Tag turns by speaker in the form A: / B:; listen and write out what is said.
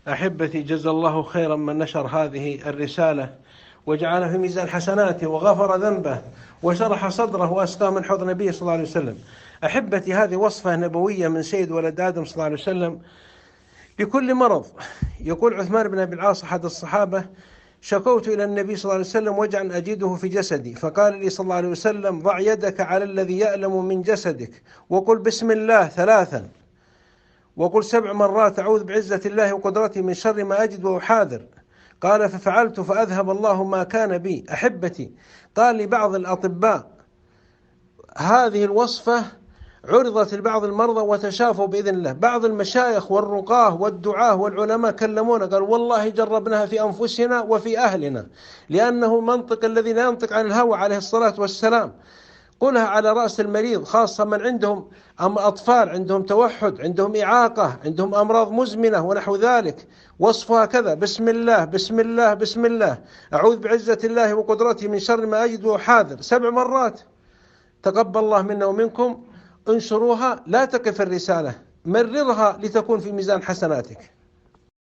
A: أحبتي، جزا الله خيرا من نشر هذه الرسالة وجعله في ميزان حسناته وغفر ذنبه وشرح صدره وأسقاه من حوض النبي صلى الله عليه وسلم. أحبتي، هذه وصفة نبوية من سيد ولد آدم صلى الله عليه وسلم لكل مرض. يقول عثمان بن أبي العاص أحد الصحابة: شكوت إلى النبي صلى الله عليه وسلم وجعا أجده في جسدي، فقال لي صلى الله عليه وسلم: ضع يدك على الذي يألم من جسدك وقل بسم الله 3، وقل 7 مرات أعوذ بعزة الله وقدرته من شر ما أجد وأحاذر. قال: ففعلت فأذهب الله ما كان بي. أحبتي، قال لي بعض الأطباء هذه الوصفة عرضت لبعض المرضى وتشافوا بإذن الله. بعض المشايخ والرقاه والدعاة والعلماء كلمونا قال: والله جربناها في أنفسنا وفي أهلنا، لأنه منطق الذي لا ينطق عن الهوى عليه الصلاة والسلام. قلها على رأس المريض، خاصة من عندهم أطفال، عندهم توحد، عندهم إعاقة، عندهم أمراض مزمنة ونحو ذلك. وصفها كذا: بسم الله بسم الله بسم الله، أعوذ بعزة الله وقدرته من شر ما أجد وأحاذر 7 مرات. تقبل الله منا ومنكم. انشروها، لا تقف الرسالة، مررها لتكون في ميزان حسناتك.